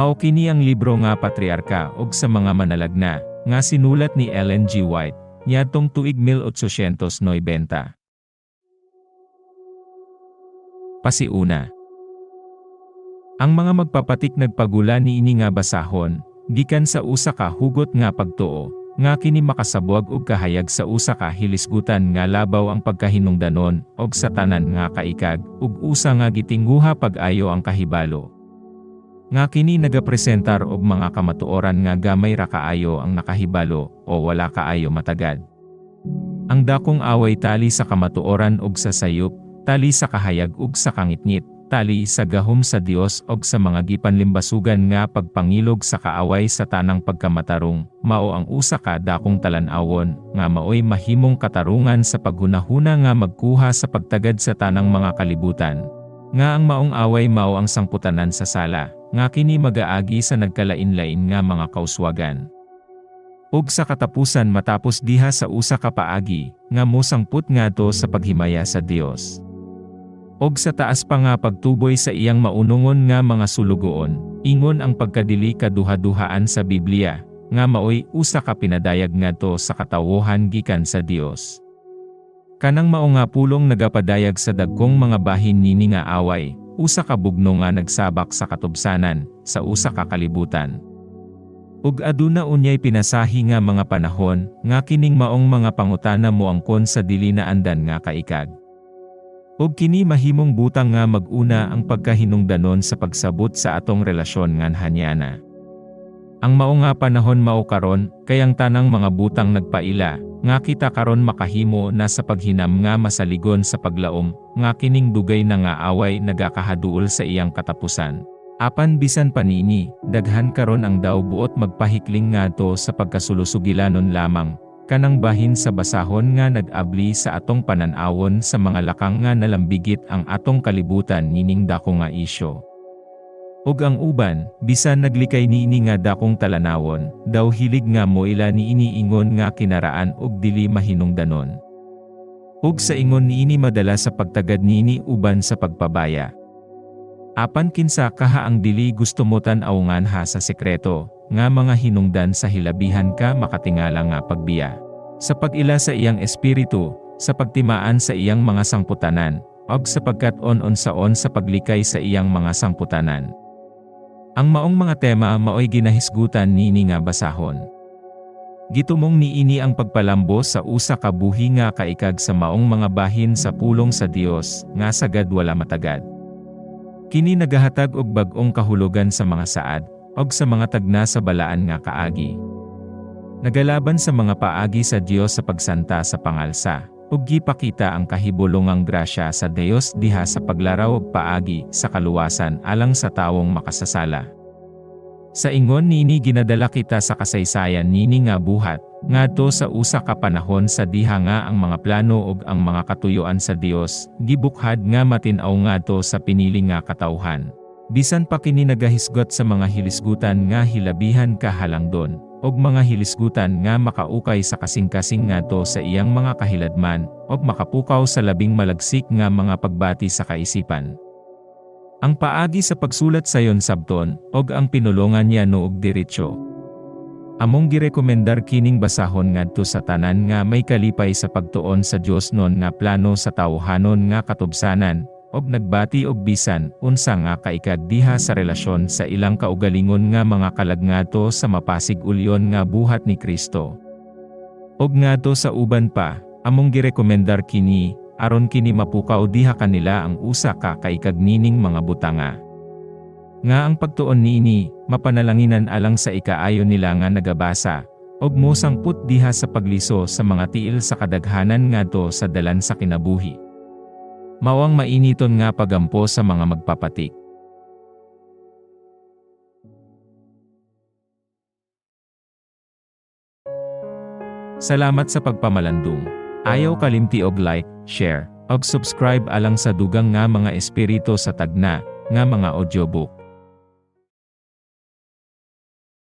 Mao kini ang libro nga Patriarka ug sa mga manalagna, nga sinulat ni Ellen G. White, niadtong tuig 1890. Pasiuna. Ang mga magpapatik nagpagula niini nga basahon, gikan sa usa ka hugot nga pagtuo, nga kini makasabwag og kahayag sa usa ka hilisgutan nga labaw ang pagkahinungdanon, og sa tanan nga kaikag, ug usa nga gitingguha pag-ayo ang kahibalo. Nga kini nagapresentar og mga kamatuoran nga gamay ra kaayo ang nakahibalo, o wala kaayo matagad. Ang dakong away tali sa kamatuoran ug sa sayop, tali sa kahayag ug sa kangitngit, tali sa gahom sa Dios og sa mga gipanlimbasugan nga pagpangilog sa kaaway sa tanang pagkamatarong, mao ang usa ka dakong talan-awon, nga maoy mahimong katarungan sa paghunahuna nga magkuha sa pagtagad sa tanang mga kalibutan. Nga ang maong away mao ang sangputanan sa sala, nga kini magaagi sa nagkalain-lain nga mga kauswagan. Ug sa katapusan matapos diha sa usa ka paagi, nga mosangput ngadto sa paghimaya sa Dios. Og sa taas pa nga pagtuboy sa iyang maunungon nga mga sulugoon, ingon ang pagkadili kaduha-duhaan sa Biblia, nga maoy usa ka pinadayag ngadto sa katawuhan gikan sa Dios. Kanang mao nga pulong nagapadayag sa dagkong mga bahin nini nga away, usa ka bugno nga nagsabak sa katubsanan, sa usa ka kalibutan. Ug aduna unyay pinasahi nga mga panahon, nga kining maong mga pangutana moangkon sa dili na andan nga kaikag. Ug kini mahimong butang nga mag-una ang pagkahinungdanon sa pagsabot sa atong relasyon ngan hanyana. Ang mao nga panahon mao karon, kayang tanang mga butang nagpaila, nga kita karon makahimo na sa paghinam nga masaligon sa paglaom, nga kining dugay na nga away nagakahaduol sa iyang katapusan. Apan bisan panini, daghan karon ang daw buot magpahikling ngadto sa pagkasulusugilanon lamang, kanang bahin sa basahon nga nag-abli sa atong pananawon sa mga lakang nga nalambigit ang atong kalibutan nining dako nga isyo. Ug ang uban, bisan naglikay niini nga dakong talanawon, daw hilig nga moila niini ingon nga kinaraan ug dili mahinungdanon. Ug sa ingon niini madala sa pagtagad niini uban sa pagpabaya. Apan kinsa kaha ang dili gusto mo tan-awngan ha sa sekreto, nga mga hinungdan sa hilabihan ka makatingala nga pagbiya. Sa pag-ila sa iyang espiritu, sa pagtimaan sa iyang mga sangputanan, og sa pagkat-on saon sa paglikay sa iyang mga sangputanan. Ang maong mga tema maoy ginahisgutan niini nga basahon. Gitumong niini ang pagpalambo sa usa ka buhi nga kaikag sa maong mga bahin sa pulong sa Dios, nga sagad wala matagad. Kini nagahatag og bag-ong kahulugan sa mga saad, og sa mga tagna sa balaan nga kaagi. Nagalaban sa mga paagi sa Dios sa pagsanta sa pangalsa, ug gipakita ang kahibulongang grasya sa Dios diha sa paglaraw og paagi sa kaluwasan alang sa tawong makasasala. Sa ingon niini ginadala kita sa kasaysayan nini nga buhat, ngadto sa usa ka panahon sa diha nga ang mga plano ug ang mga katuyuan sa Dios, gibukhad nga matin-aw ngadto sa pinili nga katawhan. Bisan pa kini nagahisgot sa mga hilisgutan nga hilabihan kahalangdon, og mga hilisgutan nga makaukay sa kasing-kasing ngadto sa iyang mga kahiladman, og makapukaw sa labing malagsik nga mga pagbati sa kaisipan. Ang paagi sa pagsulat sayon sabton, og ang pinulongan niya noog diretsyo. Among girekomendar kining basahon ngadto sa tanan nga may kalipay sa pagtuon sa Dios non nga plano sa tawhanon nga katubsanan, og nagbati og bisan unsa nga kaikag diha sa relasyon sa ilang kaugalingon nga mga kalagnato sa mapasig ulyon nga buhat ni Kristo. Og ngadto sa uban pa, among girekomendar kini, aron kini mapukaw diha kanila ang usa ka kaikag nining mga butanga. Nga ang pagtuon niini, mapanalanginan alang sa ikaayo nila nga nagabasa, og mosangput diha sa pagliso sa mga tiil sa kadaghanan ngadto sa dalan sa kinabuhi. Mawang mainiton nga pagampo sa mga magpapatik. Salamat sa pagpamalandong. Ayaw kalimti og like, share, og subscribe alang sa dugang nga mga espiritu sa tagna, nga mga audiobook.